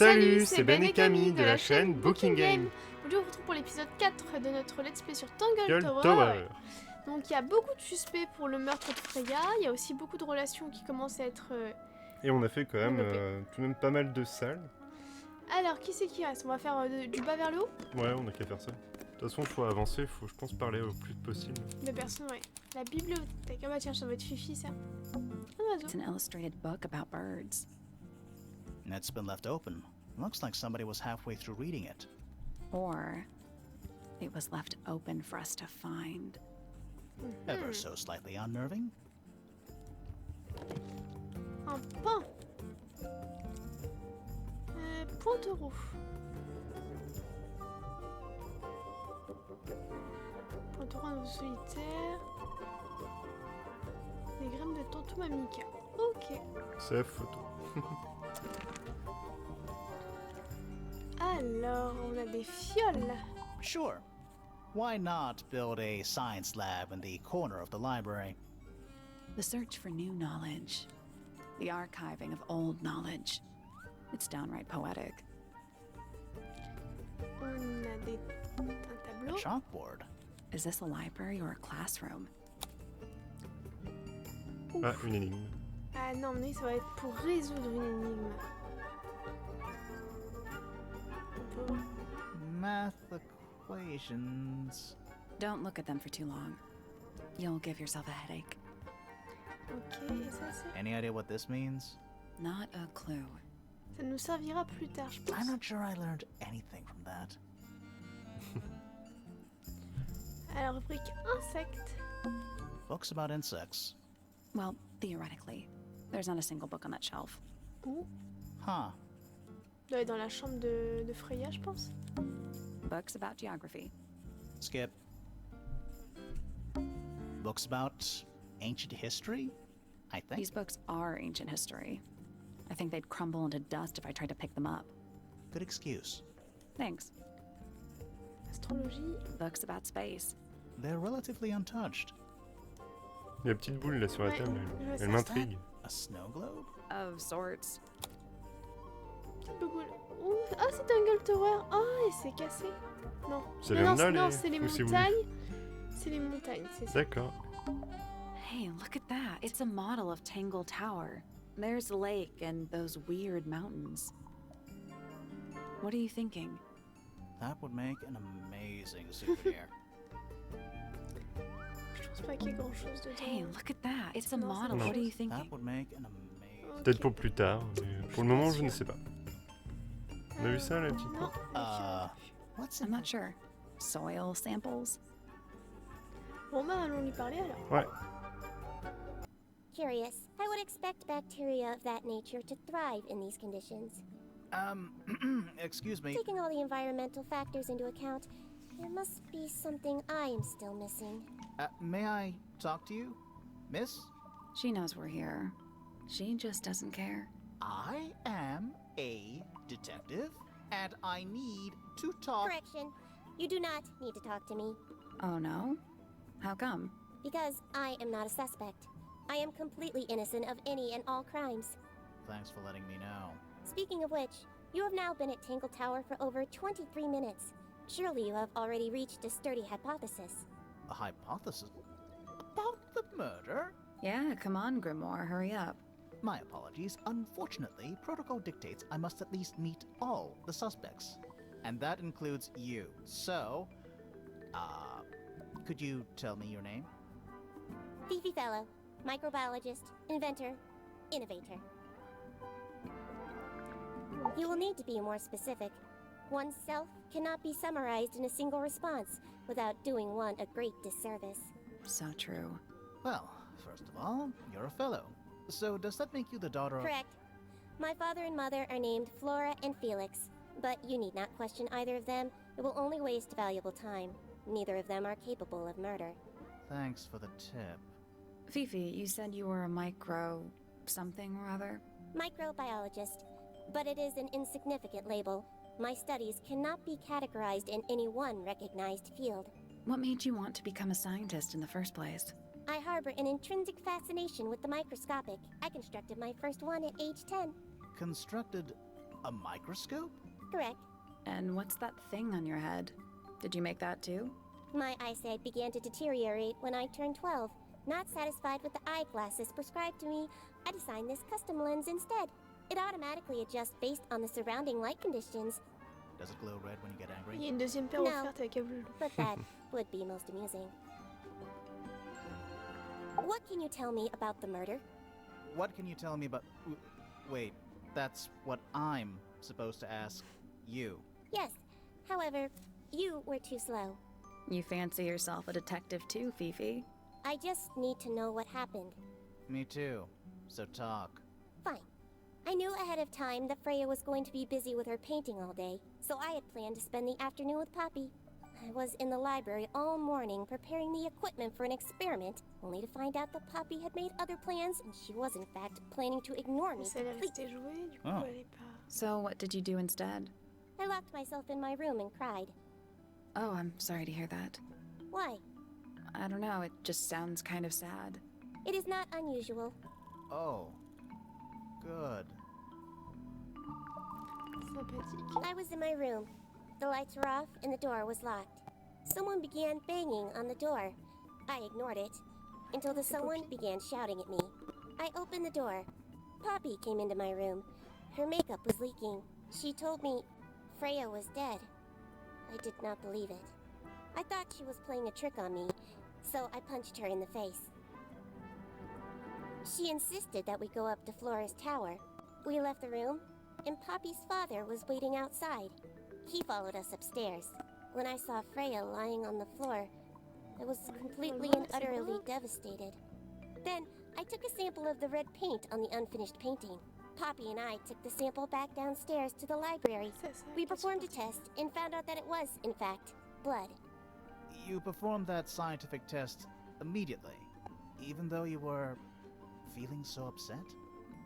Salut, c'est Ben et Camille de la chaîne bookin'game. Aujourd'hui on se retrouve pour l'épisode 4 de notre let's play sur Tangle Tower. Tower. Donc il y a beaucoup de suspects pour le meurtre de Freya, il y a aussi beaucoup de relations qui commencent à être... Et on a fait quand même tout de même pas mal de salles. Alors qui c'est qui reste? On va faire du bas vers le haut? Ouais, on a qu'à faire ça. De toute façon, faut avancer, faut je pense parler au plus vite possible. De personnes, ouais. La bibliothèque. Ah bah tiens, ça va être Fifi ça. It's an illustrated book about birds. It's been left open. Looks like somebody was halfway through reading it. Or it was left open for us to find. Ever so slightly unnerving. Un pain. Pointereau. Pointereau en solitaire. Des grammes de tantum amica. Ok. C'est photo. Alors, on a des fioles. Sure. Why not build a science lab in the corner of the library? The search for new knowledge. The archiving of old knowledge. It's downright poetic. On a un A tableau. chalkboard. Is this a library or a classroom? Ah, une énigme. Ah non, mais ça va être pour résoudre une énigme. On peut- Math equations. Don't look at them for too long. You'll give yourself a headache. Ok, et ça c'est... Any idea what this means? Not a clue. Ça nous servira plus tard, je pense. I'm not sure I learned anything from that. Alors, rubrique insectes. Books about insects. Well, theoretically. There's not a single book on that shelf. Où? Huh. Doit être dans la chambre de Freya, je pense. Books about geography. Skip. Books about ancient history? I think. These books are ancient history. I think they'd crumble into dust if I tried to pick them up. Good excuse. Thanks. Astrologie. Books about space. They're relatively untouched. Il y a une petite boule là sur la Ouais, table, je vois elle ça. m'intrigue. A snow globe? Of sorts. Petite boule. Ouh, ah, c'est Tangle Tower. Ah, et c'est cassé. Non. C'est non, les non, là, non, les- c'est les ou c'est où? montagnes. C'est les montagnes, c'est ça. D'accord. Hey, look at that. It's a model of Tangle Tower. There's the lake and those weird mountains. What are you thinking? That would make an amazing souvenir. Je pense pas qu'il y ait grand chose dedans. Hey, look at that. It's a Non, model. c'est What are you That thinking? would make an amazing. Peut-être pour plus tard, mais pour le moment, je ne sais pas. On a vu ça, la petite Non. porte? What's I'm in not sure. Soil samples? Bon, bah, allons lui parler alors. Ouais. Curious. I would expect bacteria of that nature to thrive in these conditions. excuse me. Taking all the environmental factors into account, there must be something I am still missing. May I talk to you? Miss? She knows we're here. She just doesn't care. I am a detective, and I need to talk. Correction. You do not need to talk to me, Oh no? How come? because I am not a suspect. I am completely innocent of any and all crimes. Thanks for letting me know. Speaking of which, you have now been at Tangle Tower for over 23 minutes. Surely you have already reached a sturdy hypothesis. A hypothesis? About the murder? Yeah, come on, Grimoire, hurry up. My apologies. Unfortunately, protocol dictates I must at least meet all the suspects. And that includes you. So, could you tell me your name? Fifi Fellow, microbiologist, inventor, innovator. You will need to be more specific. Oneself cannot be summarized in a single response without doing one a great disservice. So true. Well, first of all, you're a fellow. So does that make you the daughter of... Correct. My father and mother are named Flora and Felix, but you need not question either of them. It will only waste valuable time. Neither of them are capable of murder. Thanks for the tip. Fifi, you said you were a micro... something or other? Microbiologist, but it is an insignificant label. My studies cannot be categorized in any one recognized field. What made you want to become a scientist in the first place? I harbor an intrinsic fascination with the microscopic. I constructed my first one at age 10. Constructed A microscope? Correct. And what's that thing on your head? Did you make that too? My eyesight began to deteriorate when I turned 12. Not satisfied with the eyeglasses prescribed to me, I designed this custom lens instead. It automatically adjusts based on the surrounding light conditions, Does it glow red when you get Il y angry? a une deuxième paire No. offerte avec un bleu. but that would be most amusing. What can you tell me about the murder? What can you tell me about... Wait, that's what I'm supposed to ask you. Yes, however, you were too slow. You fancy yourself a detective too, Fifi? I just need to know what happened. Me too. So talk. Fine. I knew ahead of time that Freya was going to be busy with her painting all day, so I had planned to spend the afternoon with Poppy. I was in the library all morning preparing the equipment for an experiment, only to find out that Poppy had made other plans and she was in fact planning to ignore me Mais ça allait completely. rester joué, du coup Oh. elle est pas... So what did you do instead? I locked myself in my room and cried. Oh, I'm sorry to hear that. Why? I don't know, it just sounds kind of sad. It is not unusual. Oh. Good. Sympathique. I was in my room. The lights were off and the door was locked. Someone began banging on the door. I ignored it until the someone began shouting at me. I opened the door. Poppy came into my room. Her makeup was leaking. She told me Freya was dead. I did not believe it. I thought she was playing a trick on me, so I punched her in the face. She insisted that we go up to Flora's tower. We left the room, and Poppy's father was waiting outside. He followed us upstairs. When I saw Freya lying on the floor, I was completely and utterly devastated. Then, I took a sample of the red paint on the unfinished painting. Poppy and I took the sample back downstairs to the library. Ça, ça, We qu'est-ce performed a que- test and found out that it was, in fact, blood. You performed that scientific test immediately, even though you were feeling so upset?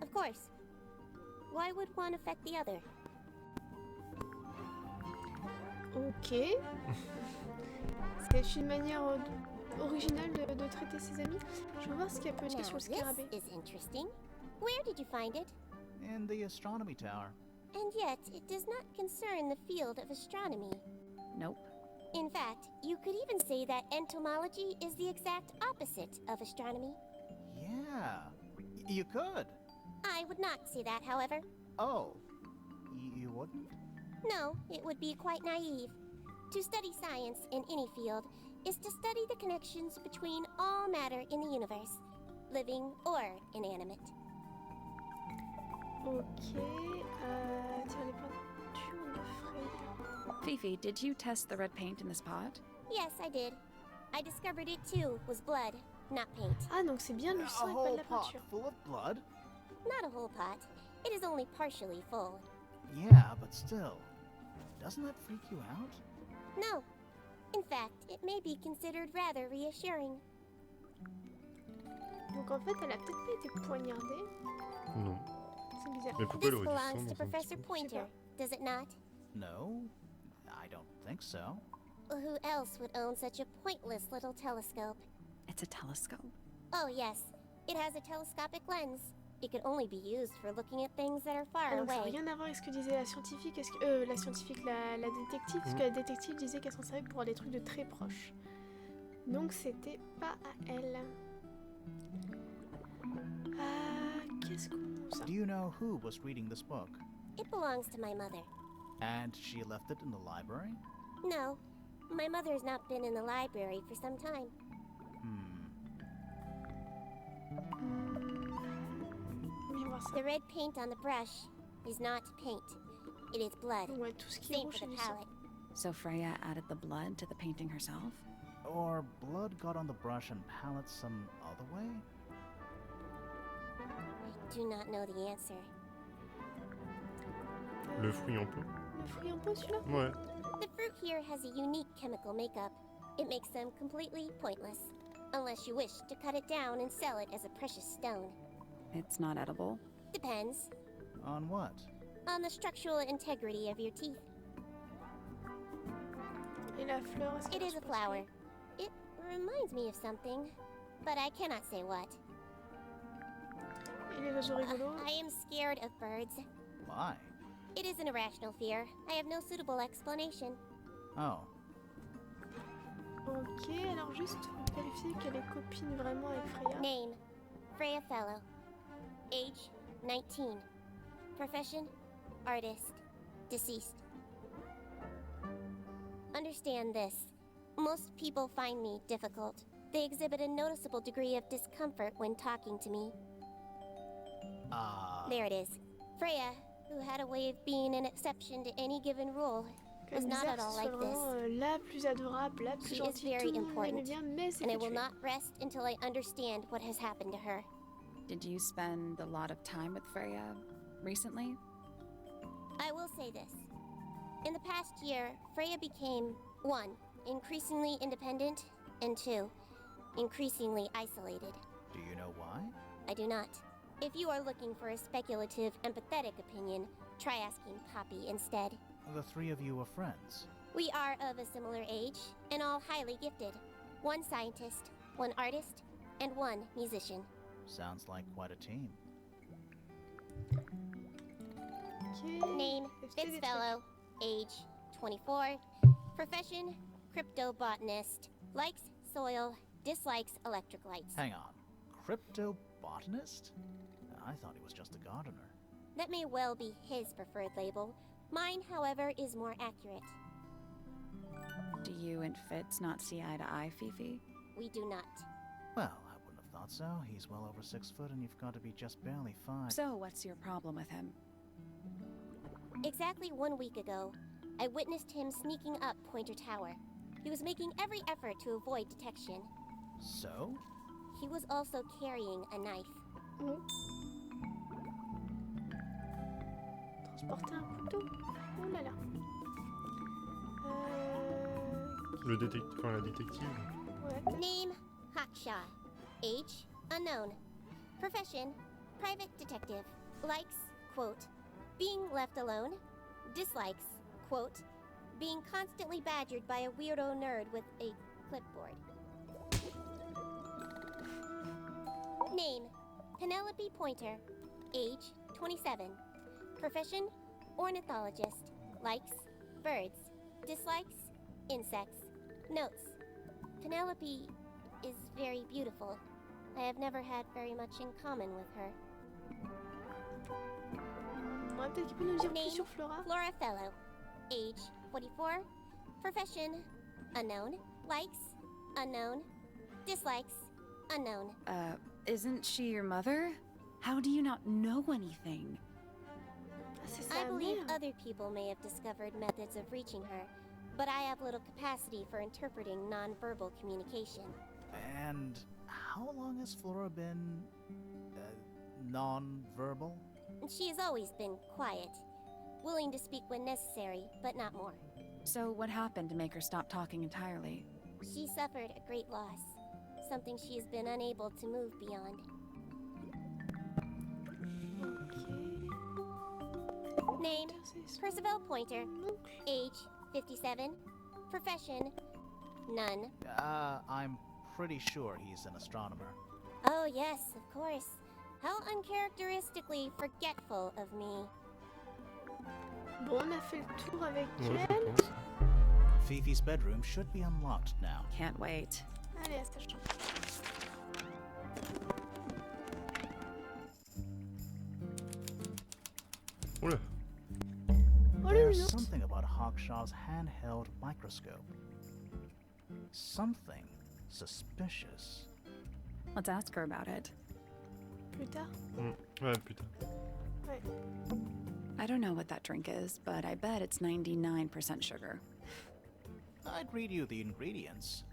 Of course. Why would one affect the other? Ok. C'est une manière originale de traiter ses amis. Je vais voir ce qu'il y a peut-être Now, sur le scarabée. this is interesting. Where did you find it? In the astronomy tower. And yet, it does not concern the field of astronomy. Nope. In fact, you could even say that entomology is the exact opposite of astronomy. Yeah, you could. I would not say that, however. Oh, you wouldn't? No, it would be quite naive. To study science in any field is to study the connections between all matter in the universe, living or inanimate. Ok. Tiens, les peintures de Freya. Fifi, did you test the red paint in this pot? Yes, I did. I discovered it too was blood, not paint. Ah, donc c'est bien le A sang et pas de whole la pot peinture. full of blood? Not a whole pot. It is only partially full. Yeah, but still. Doesn't that freak you out? No. In fact, it may be considered rather reassuring. Donc en fait, elle a peut-être pas été poignardée. Non. C'est bizarre. Mais pourquoi This elle aurait du sang belongs to dans un petit Professor pot? Pointer, does it not? No, I don't think so. Who else would own such a pointless little telescope? It's a telescope. Oh, yes. It has a telescopic lens. It could only be used for looking at things that are Ah, far donc ça n'a away. rien à voir avec ce que disait la scientifique. Est-ce que, la scientifique, la détective, parce que la détective disait qu'elle s'en servait pour voir des trucs de très proches. Donc c'était pas à elle. Qu'est-ce qu'on... ça Do you know who was reading this book? It belongs to my mother. And she left it in the library? No, my mother has not been in the library for some time. Oui, je vois ça. The red paint on the brush is not paint. It is blood. Ouais, tout ce qui est Same rouge, for c'est the du sang. palette. So Freya added the blood to the painting herself? Or blood got on the brush and palette some other way? I do not know the answer. Le fruit en pot. Le fruit en pot, celui-là? Ouais. The fruit here has a unique chemical makeup. It makes them completely pointless. Unless you wish to cut it down and sell it as a precious stone. It's not edible. Depends On what? on the structural integrity of your teeth. Et la fleur, est-ce It qu'elle is a se flower. passe It reminds me of something, but I cannot say what. bien? Et les oiseaux rigolos? I am scared of birds. Why? It is an irrational fear. I have no suitable explanation. Oh. Ok, alors juste pour vérifier qu'elle est copine vraiment avec Freya. Name, Freya Fellow. Age, 19. Profession, artist. Deceased. Understand this. Most people find me difficult. They exhibit a noticeable degree of discomfort when talking to me. There it is. Freya, who had a way of being an exception to any given rule, was not at all like this. La plus adorable, la plus She is gentille, very tout le monde l'aime important, bien, mais c'est and I que will tu es. not rest until I understand what has happened to her. Did you spend a lot of time with Freya recently? I will say this. In the past year, Freya became 1. Increasingly independent, and 2. Increasingly isolated. Do you know why? I do not. If you are looking for a speculative, empathetic opinion, try asking Poppy instead. The three of you are friends. We are of a similar age, and all highly gifted. 1 scientist, 1 artist, and 1 musician. Sounds like quite a team. Ok. Name, Est-ce qu'il y a des Fitzfellow. Age, 24. Profession, cryptobotanist. Likes soil, dislikes electric lights. Hang on. Cryptobotanist? I thought he was just a gardener. That may well be his preferred label. Mine, however, is more accurate. Do you and Fitz not see eye to eye, Fifi? We do not. Well, I wouldn't have thought so. He's well over 6 foot and you've got to be just barely 5. So what's your problem with him? Exactly 1 week ago, I witnessed him sneaking up Pointer Tower. He was making every effort to avoid detection. So? He was also carrying a knife. Oh. Transporter un couteau. Oh là là. Le détective, enfin la détective. Ouais. Name, Hawkshaw. Age, unknown. Profession, private detective. Likes, quote, being left alone. Dislikes, quote, being constantly badgered by a weirdo nerd with a clipboard. Name, Penelope Pointer. Age, 27. Profession, ornithologist. Likes, birds. Dislikes, insects. Notes, Penelope is very beautiful. I have never had very much in common with her. Ouais, peut-être qu'il peut nous dire plus Name, sur Flora. Flora Fellow. Age, 44. Profession, unknown. Likes, unknown. Dislikes, unknown. Isn't she your mother? How do you not know anything? Ah, c'est I sa believe mère. other people may have discovered methods of reaching her, but I have little capacity for interpreting nonverbal communication. And how long has Flora been non-verbal? She has always been quiet, willing to speak when necessary, but not more. So what happened to make her stop talking entirely? She suffered a great loss, something she has been unable to move beyond. Ok. Name, C'est son Percival Pointer. oncle. Age, 57. Profession, none. I'm pretty sure he's an astronomer. Oh yes, of course. How uncharacteristically forgetful of me. Bon, on a fait le tour avec Ouais, je elle. pense. Fifi's bedroom should be unlocked now. Can't wait. Allez, à sa chambre. Oula. Oh, le There's note. something about Hawkshaw's handheld microscope. Something suspicious. Let's ask her about it. Plus tard. Ouais, putain. Ouais. I don't know what that drink is, but I bet it's 99% sugar. I'd read you the ingredients,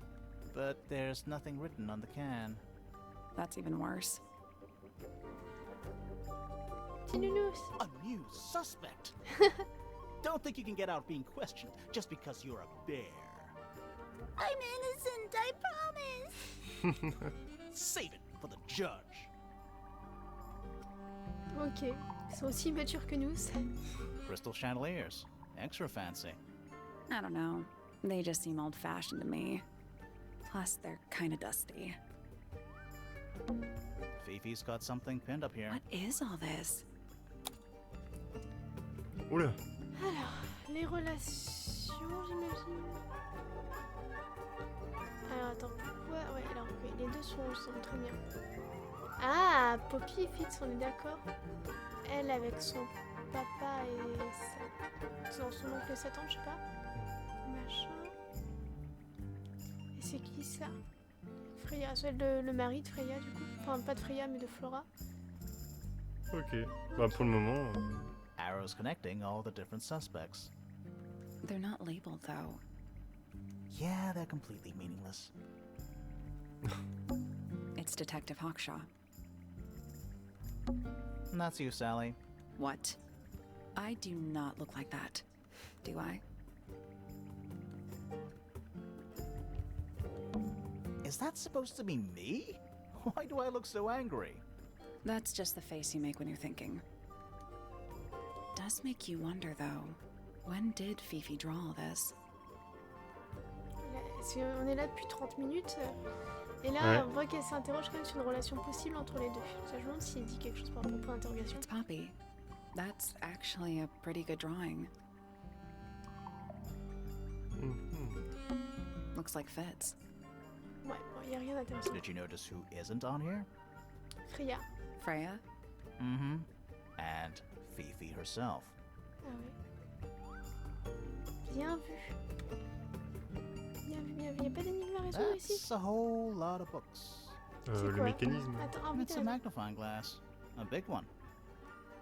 but there's nothing written on the can. That's even worse. Petit nounours. A new suspect! Don't think you can get out being questioned just because you're a bear. I'm innocent, I promise. Save it for the judge. Ok. Ils sont aussi matures que nous. ça. Crystal chandeliers. Extra fancy. I don't know. They just seem old-fashioned to me. Plus, they're kinda dusty. Fifi's got something pinned up here. What is all this? Oula. Alors, les relations, j'imagine. Alors, attends, pourquoi... Ouais, alors, oui, les deux sont très bien. Ah, Poppy et Fitz, on est d'accord. Elle avec son papa et son oncle et sa tante, je sais pas. Machin. Et c'est qui ça? Freya, c'est le mari de Freya du coup. Enfin, pas de Freya mais de Flora. Ok. Bah pour le moment... Arrows connecting all the different suspects. They're not labeled, though. Yeah, they're completely meaningless. It's Detective Hawkshaw. And that's you, Sally. What? I do not look like that, do I? Is that supposed to be me? Why do I look so angry? That's just the face you make when you're thinking. Does make you wonder, though. When did Fifi draw all this? On est là depuis 30 minutes. Et là, Ouais. on voit qu'elle s'interroge quand même sur une relation possible entre les deux. Ça, je me demande s'il dit quelque chose par rapport au point d'interrogation. It's Poppy. That's actually a pretty good drawing. Looks like fits. Ouais, bon, il n'y a rien d'intéressant. Did you notice who isn't on here? Freya. Freya? Mm-hmm. And Fifi herself. Ah ouais. Bien vu. Bien vu, bien vu. Il n'y a pas d'énigme à résoudre ici? That's a whole lot of books. C'est le quoi? mécanisme. Attends, ah oui, It's t'as a raison. magnifying glass. A big one.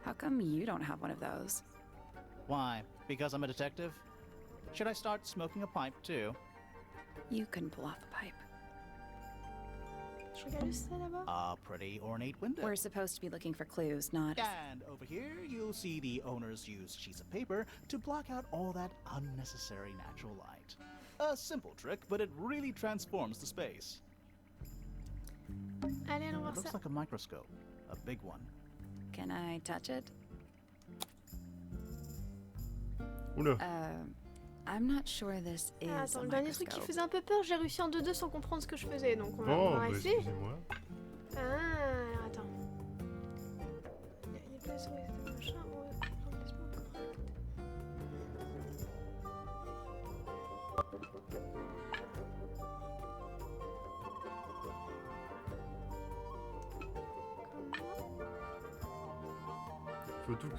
How come you don't have one of those? Why? Because I'm a detective? Should I start smoking a pipe too? You couldn't pull off a pipe. Je regarde juste ça là-bas. A pretty ornate window. We're supposed to be looking for clues, not... And over here, you'll see the owners use sheets of paper to block out all that unnecessary natural light. A simple trick, but it really transforms the space. Allez, allons It voir looks ça. like a microscope, a big one. Can I touch it? Oula. I'm not sure this is Ah, a attends, le dernier truc qui microscope. faisait un peu peur, j'ai réussi en 2-2 sans comprendre ce que je faisais, donc on va, Oh, on va bah, essayer. excusez-moi. Ah, alors attends. Il y a pas sur les machin. Bon, attends, laisse-moi un peu prendre. Faut tout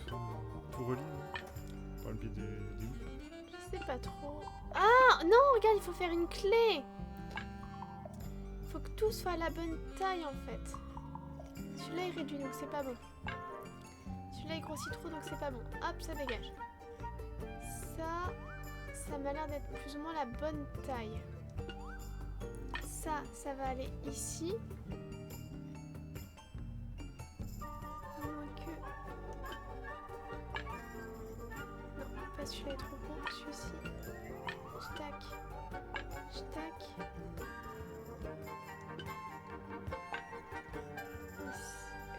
relier par le biais des bouts. Je sais pas trop. Ah non, regarde, il faut faire une clé. Il faut que tout soit à la bonne taille en fait. Celui-là il réduit donc c'est pas bon. Celui-là il grossit trop donc c'est pas bon. Hop, ça dégage. Ça m'a l'air d'être plus ou moins la bonne taille. Ça va aller ici. À moins que... Non, pas celui-là est trop gros. Celui-ci. Je tac. Je tac.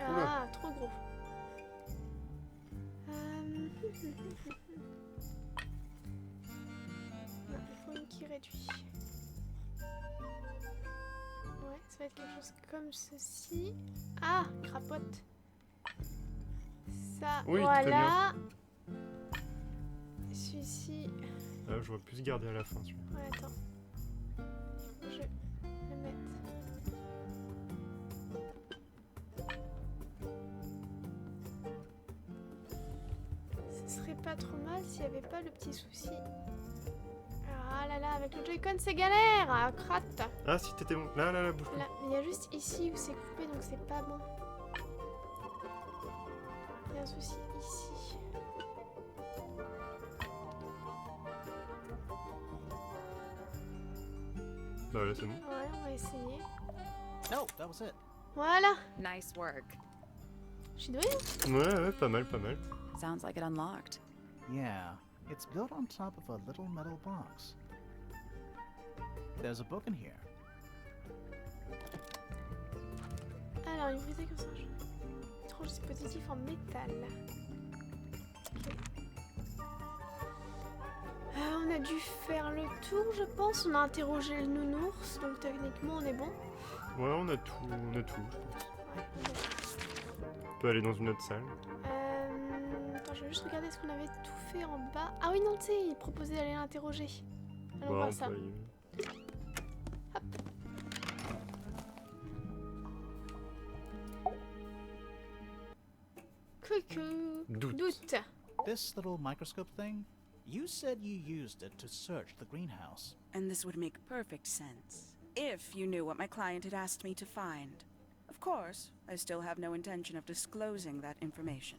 Ah, trop gros. Non, il faut une qui réduit. Ouais, ça va être quelque chose comme ceci. Ah, crapote. Ça, Oui, voilà. Celui-ci. Ah, je vois plus garder à la fin celui-là. Ouais, attends. Je vais le mettre. Ce serait pas trop mal s'il n'y avait pas le petit souci. Ah là là, avec le Joy-Con c'est galère. Ah, crotte. Ah si, t'étais bon. Là, bouge Là, pas. il y a juste ici où c'est coupé donc c'est pas bon. Il y a un souci ici. Bah là c'est bon. Ouais, on va essayer. No, that was it. Voilà. Nice work. Je suis douée, hein? Ouais, pas mal. Sounds like it unlocked. Yeah, it's built on top of a little metal box. There's a book in here. Alors, une bouteille comme ça. Étrange dispositif en métal. Ok. On a dû faire le tour, je pense. On a interrogé le nounours, donc techniquement on est bon. Ouais, on a tout, je pense. Ouais, on est bon. On peut aller dans une autre salle. Attends, je vais veux juste regarder ce qu'on avait tout fait en bas. Ah oui, non, tu sais, il proposait d'aller l'interroger. Allons voir ça. Hop. Coucou. Doute. This little microscope thing, you said you used it to search the greenhouse. And this would make perfect sense, if you knew what my client had asked me to find. Of course, I still have no intention of disclosing that information.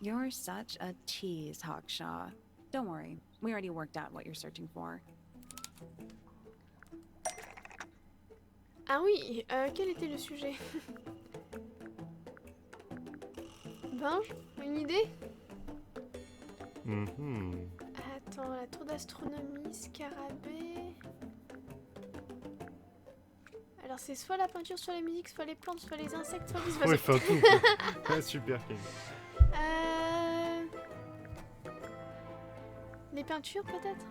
You're such a tease, Hawkshaw. Don't worry, we already worked out what you're searching for. Ah oui, quel était le sujet? Binge, une idée? Attends, la tour d'astronomie, scarabée... Alors c'est soit la peinture, soit la musique, soit les plantes, soit les insectes, soit les oiseaux. Ouais, enfin tout. Ouais, super, Kate. Les peintures peut-être?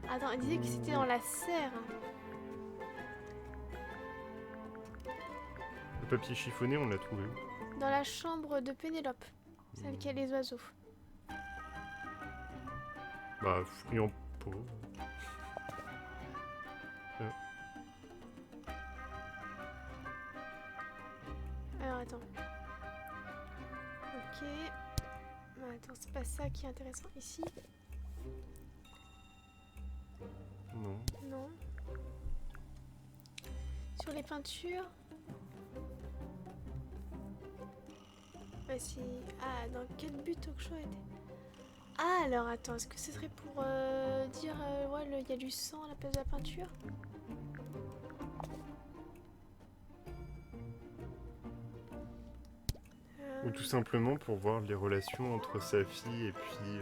Attends, elle disait que c'était dans la serre. Le papier chiffonné, on l'a trouvé où? Dans la chambre de Pénélope, celle qui a les oiseaux. Bah, fruits en pot. Alors attends. Ok. Attends, c'est pas ça qui est intéressant ici. Non. Non. Sur les peintures. Bah si. Ah, dans quel but Oksho était? Ah, alors attends, est-ce que ce serait pour dire ouais, il y a du sang à la place de la peinture? Ou tout simplement pour voir les relations entre sa fille et puis...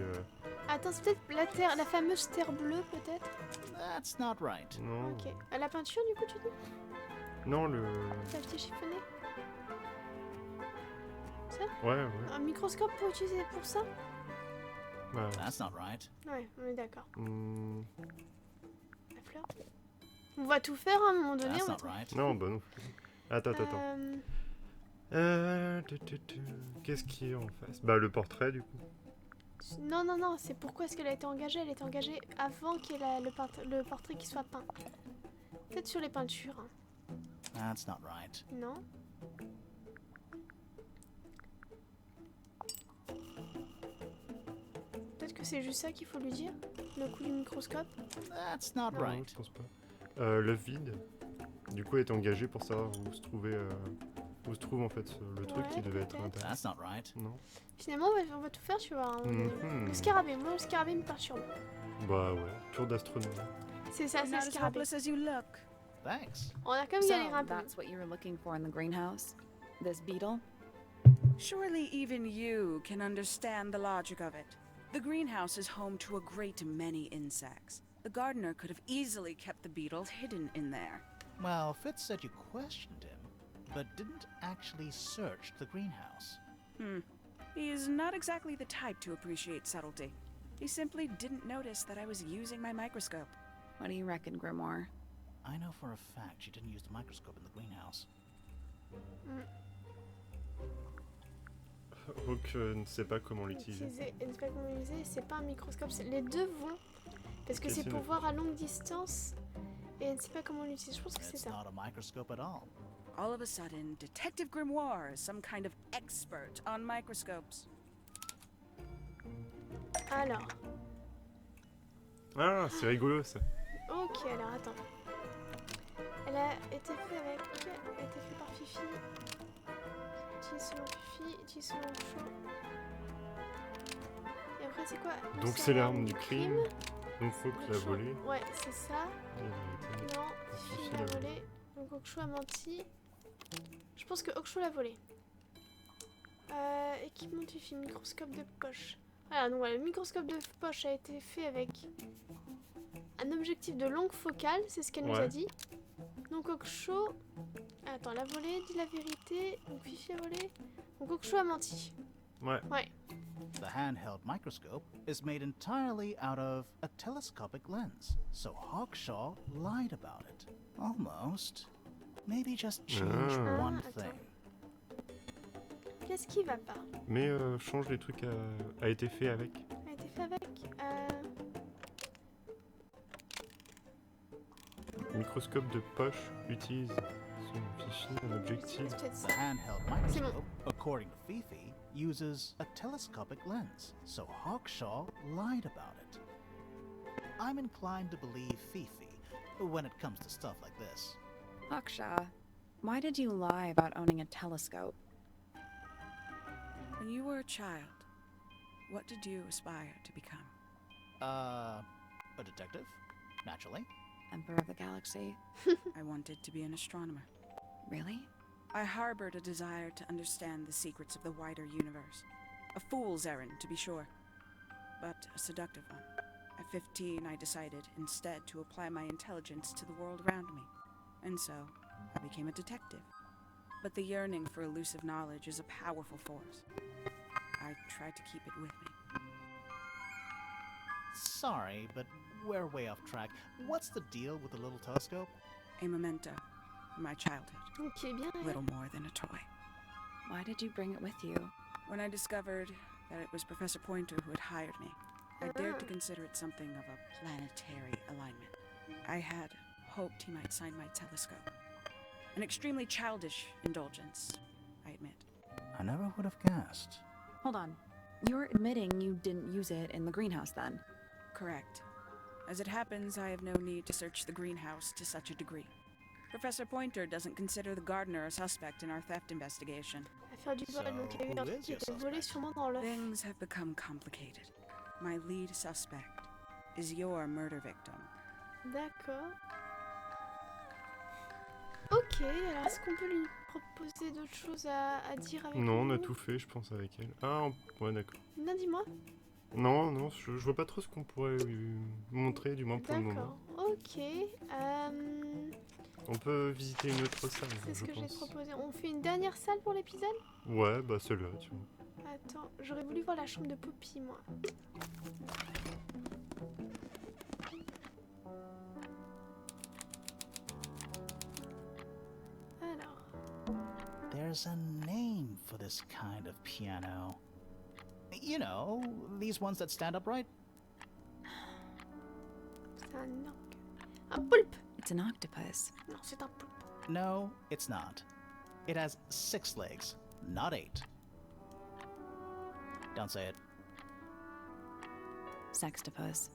Attends, c'est peut-être la fameuse terre bleue, peut-être? That's not right. Non. Ok. La peinture, du coup, tu dis? Non, le... Papier chiffonné? Ça? Ouais. Un microscope pour utiliser pour ça? Bah, That's not right. Ouais, on est d'accord. La fleur? On va tout faire à un moment donné. That's On va not tout... right. non, bah non. Attends. Qu'est-ce qui est en face? Bah, le portrait, du coup. Non, c'est pourquoi est-ce qu'elle a été engagée? Elle a été engagée avant qu'il y ait le portrait qui soit peint. Peut-être sur les peintures. Hein. That's not right. Non? Peut-être que c'est juste ça qu'il faut lui dire? Le coup du microscope? That's not Non, right. je pense pas. L'œuf vide. Du coup, elle est engagée pour savoir où se trouve en fait le truc qui devait être peut-être. intéressant. That's not right. Non. Finalement, on va tout faire, tu vois. Le scarabée, moi, le scarabée me perturbe. Bah ouais, tour d'astronomie. C'est ça, I'm c'est not le as scarabée. hopeless as you look. Thanks. On a quand même So, galéré un peu. that's what you were looking for in the greenhouse? This beetle? Surely even you can understand the logic of it. The greenhouse is home to a great many insects. The gardener could have easily kept the beetle hidden in there. Well, Fitz said you questioned him, but didn't actually search the greenhouse. He is not exactly the type to appreciate subtlety. He simply didn't notice that I was using my microscope. What do you reckon, Grimoire? I know for a fact she didn't use the microscope in the greenhouse. Rook ne sait pas comment l'utiliser. Elle ne sait pas comment l'utiliser, c'est pas un microscope. Les deux vont. Parce que c'est pour voir à longue distance. Et elle ne sait pas comment l'utiliser. Je pense que c'est It's ça. not a microscope at all. All of a sudden, Detective Grimoire is some kind of expert on microscopes. Alors. Ah, c'est rigolo ça. Ok, alors attends. Elle a été faite par Fifi. Utilise selon Fifi, utilise selon Chou. Et après c'est quoi? Donc c'est l'arme du crime. Donc faut que la voler. Ouais, c'est ça. Non, Fifi l'a volé. Donc Oksho a menti. Je pense que Oksho l'a volé. Équipement de Fifi, microscope de poche. Voilà, donc voilà, le microscope de poche a été fait avec un objectif de longue focale, c'est ce qu'elle nous a dit. Donc Oksho... Attends, l'a volé, dit la vérité. Donc Fifi a volé. Donc Oksho a menti. Ouais. The handheld microscope is made entirely out of a telescopic lens, so Hawkshaw lied about it. Almost. Maybe just change one thing. Qu'est-ce qui va pas? Mais change les trucs a été fait avec. A été fait avec Microscope de poche utilise son fichier un objectif. c'est peut-être ça. The handheld C'est bon. microscope, according to Fifi, uses a telescopic lens, so Hawkshaw lied about it. I'm inclined to believe Fifi when it comes to stuff like this. Aksha, why did you lie about owning a telescope? When you were a child, what did you aspire to become? A detective? Naturally. Emperor of the Galaxy? I wanted to be an astronomer. Really? I harbored a desire to understand the secrets of the wider universe. A fool's errand, to be sure, but a seductive one. At 15, I decided instead to apply my intelligence to the world around me. And so, I became a detective. But the yearning for elusive knowledge is a powerful force. I tried to keep it with me. Sorry, but we're way off track. What's the deal with the little telescope? A memento from my childhood. Ok, bien. Little more than a toy. Why did you bring it with you? When I discovered that it was Professor Pointer who had hired me, I dared to consider it something of a planetary alignment. I had hoped he might sign my telescope. An extremely childish indulgence, I admit. I never would have guessed. Hold on. You're admitting you didn't use it in the greenhouse then? Correct. As it happens, I have no need to search the greenhouse to such a degree. Professor Pointer doesn't consider the gardener a suspect in our theft investigation. À faire du vol, donc il y a eu un So, truc who qui is était your volé suspect? sûrement dans l'œuf. Things have become complicated. My lead suspect is your murder victim. D'accord. Ok, alors est-ce qu'on peut lui proposer d'autres choses à dire avec Non, on a nous? tout fait, je pense, avec elle. Ah, ouais, d'accord. Non, dis-moi. Non, je vois pas trop ce qu'on pourrait lui montrer, du moins pour le moment. D'accord, ok. On peut visiter une autre salle, C'est ce je que j'ai pense. proposé. On fait une dernière salle pour l'épisode? Ouais, bah celle-là, tu vois. Attends, j'aurais voulu voir la chambre de Poppy, moi. Alors, There's a name for this kind of piano. You know, these ones that stand upright. c'est un orgue. Un poulpe! It's an octopus. Non, c'est un poulpe. No, it's not. It has 6 legs, not 8. Don't say it. Sextopus.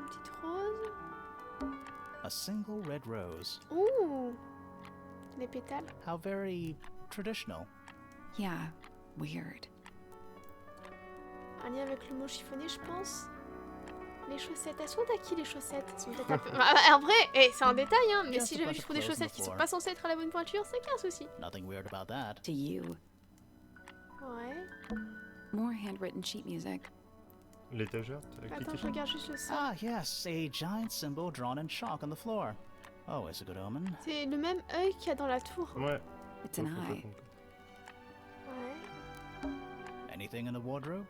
Petite rose. A single red rose. Ouh! Les pétales. How very traditional. Yeah, weird. Un lien avec le mot chiffonné, je pense. Les chaussettes, elles sont à qui les chaussettes? Elles sont peut-être un peu... Ah, en vrai, c'est un détail, hein, mais Just si a jamais bunch je of trouve des clothes on chaussettes the qui sont floor. pas censées être à la bonne pointure, c'est qu'un souci. Nothing weird about that. To you. Ouais. More handwritten sheet music. L'étagère, t'as Attends, cliqué je regarde juste le son. Ah, yes, a giant symbol drawn in chalk on the floor. Oh, it's a good omen. C'est le même œil qu'il y a dans la tour. Ouais. It's an faut que je eye. compte. Ouais. Anything in the wardrobe?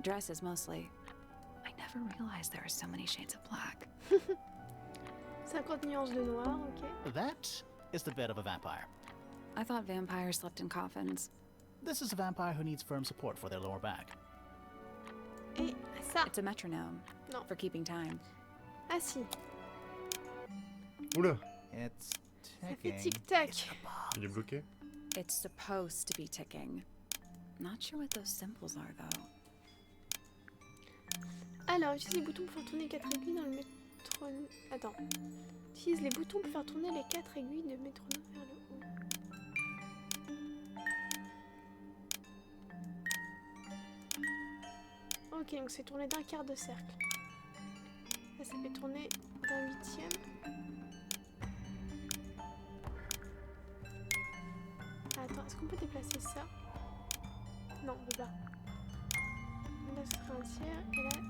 Dresses mostly. I never realized there are so many shades of black. 50 nuances de noir, ok. That is the bed of a vampire. I thought vampires slept in coffins. This is a vampire who needs firm support for their lower back. Et ça. It's a metronome. Non. For keeping time. Ah si. Oula, It's Ça fait ticking. tic-tac. il est bloqué. It's supposed to be ticking. Not sure what those symbols are, though. Alors, utilise les boutons pour faire tourner les 4 aiguilles dans le métronome. Attends. Utilise les boutons pour faire tourner les 4 aiguilles de métronome vers le haut. Ok, donc c'est tourné d'un quart de cercle. Là, ça fait tourner d'un huitième. Attends, est-ce qu'on peut déplacer ça? Non, on peut pas. Là, ce serait un tiers, et là...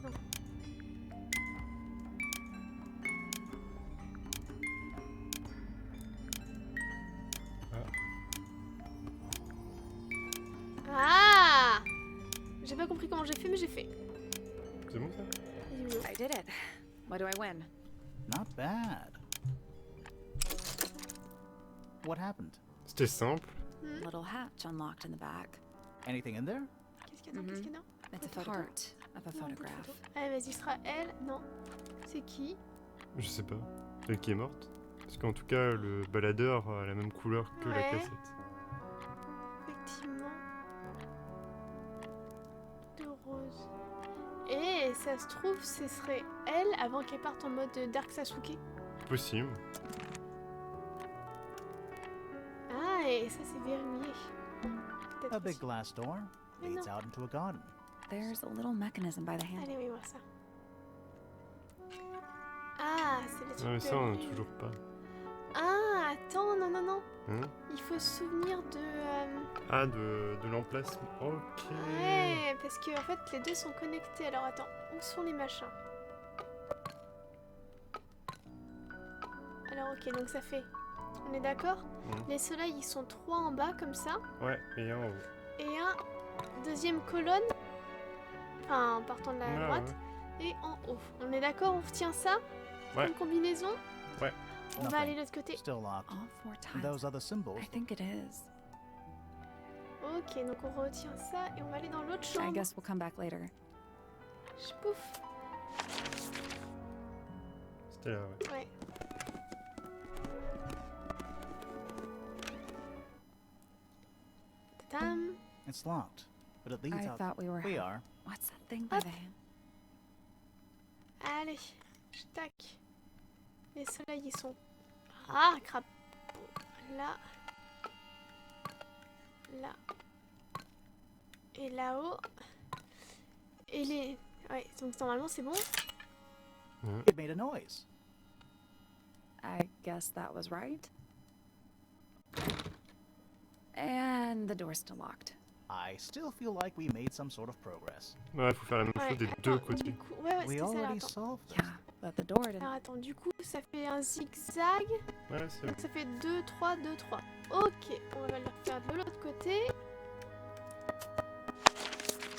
Non. Ah! J'ai pas compris comment j'ai fait, mais j'ai fait. C'est bon ça? Dis-moi. I did it. What do I win? Not bad. What happened? C'était simple. Little hatch unlocked in the back. Anything in there? Qu'est-ce qu'il y a dedans? Qu'est-ce qu'il y a dedans? It's a Photo. part of a Non, pas de photograph. photo. Allez, vas-y, ce sera elle. Non. C'est qui? Je sais pas. Celle qui est morte. Parce qu'en tout cas, le baladeur a la même couleur que la Ouais. cassette. Effectivement. De rose. Et ça se trouve, ce serait elle avant qu'elle parte en mode Dark Sasuke. Possible. Ah, et ça c'est verrouillé. Peut-être A big aussi. glass door Mais leads non. out into a garden. There's a little mechanism by the hand. Allez, oui, voir ça. Ah, c'est le truc Ah mais de ça, on n'a lui. toujours pas. Ah, attends, non, non, non. Hein? Il faut se souvenir de... Ah, de l'emplacement. Ok. Ouais, parce que en fait, les deux sont connectés. Alors, attends, où sont les machins? Alors, ok, donc ça fait... On est d'accord? Les soleils, ils sont 3 en bas, comme ça. Ouais, et en haut. Et un deuxième colonne. Enfin, en partant de la Ouais, droite. Et en haut. On est d'accord? On retient ça? Ouais. Une combinaison? Ouais. On va Nothing. aller de l'autre côté. Still locked. All 4 tiles. Those other symbols. I think it is. Ok, donc on retient ça et on va aller dans l'autre I chambre. guess we'll come back later. Pouf. C'était là, ouais. Ouais. Tadam. It's locked, but it leads I out. thought we were. We are. What's that thing by Hop. the hand? Allez, tac. Les soleils, ils sont... Ah, crapaud. Là. Là. Et là-haut. Et les... Ouais, donc normalement c'est bon. It made a noise. I guess that was right. And the door's still locked. I still feel like we made some sort of progress. Ouais, faut faire la même Ouais, chose des attends, deux côtés. du coup... Ouais, ouais, We c'était ça, là, already attends. solved this. Yeah, but the door didn't. Alors attends, du coup, ça fait un zigzag. Ouais, c'est Donc ça fait 2, 3, 2, 3. Ok, on va le faire de l'autre côté.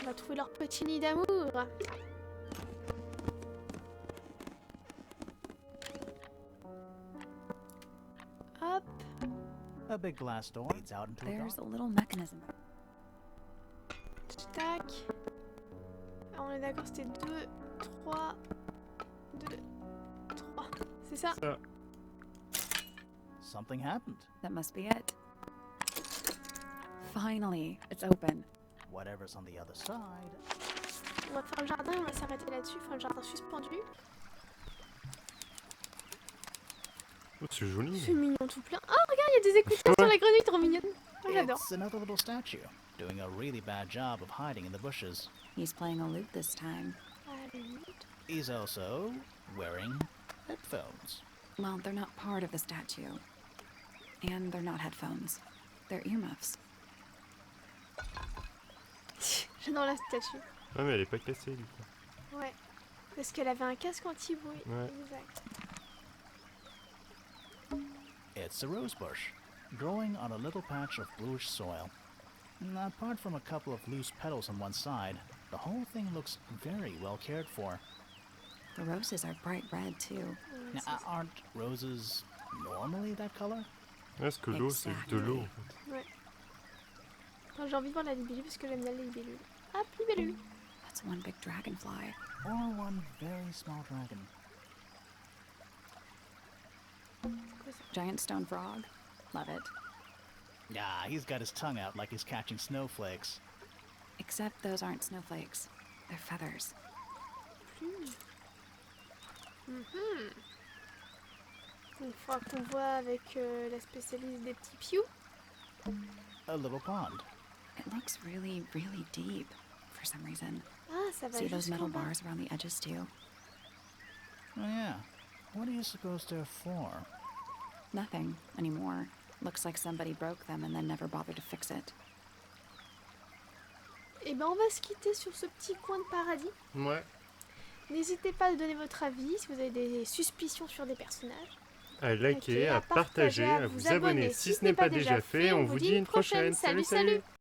On va trouver leur petit nid d'amour. Hop, A big glass door leads out into a There's a garden. little mechanism. tac. Alors, on est d'accord, c'était 2, 3, 2, 3. C'est ça? ça. Something happened. That must be it. Finally, it's open. Whatever's on the other side. On va faire le jardin, on va s'arrêter là-dessus. Enfin, le jardin suspendu. Oh, c'est joli. C'est mignon tout plein. Oh, regarde, il y a des écouteurs sur la grenouille, trop mignonne. Oh, j'adore. It's another little statue, doing a really bad job of hiding in the bushes. He's playing a lute this time. Allez. He's also wearing headphones. Well, they're not part of the statue. And they're not headphones. They're earmuffs. J'adore la statue. Ah, mais elle est pas cassée du coup. Ouais. Parce qu'elle avait un casque anti-bruit. Ouais. Exact. It's a rose bush, growing on a little patch of bluish soil. Apart from a couple of loose petals on one side, the whole thing looks very well cared for. The roses are bright red, too. Now, aren't roses normally that color? Ouais, parce que l'eau, c'est juste de l'eau en fait. Ouais. Enfin, j'ai envie de voir la libellule parce que j'aime bien les libellules. Hop, libellule. That's one big dragonfly. Or one very small dragon? C'est quoi ça? Giant stone frog. Love it. Ah, he's got his tongue out like he's catching snowflakes. Except those aren't snowflakes. They're feathers. Mhm. Donc, il faudra qu'on voit avec la spécialiste des petits pious. A little pond. It looks really, really deep for some reason. Ah, ça va See those metal jusqu'en bas. bars around the edges, too? Oh, yeah. What do you suppose they're for? Nothing anymore. Looks like somebody broke them and then never bothered to fix it. Et ben, on va se quitter sur ce petit coin de paradis. Ouais. N'hésitez pas à donner votre avis si vous avez des suspicions sur des personnages. À liker, Ok, à partager, à vous abonner si ce n'est pas déjà fait. On vous dit une prochaine. Salut, salut!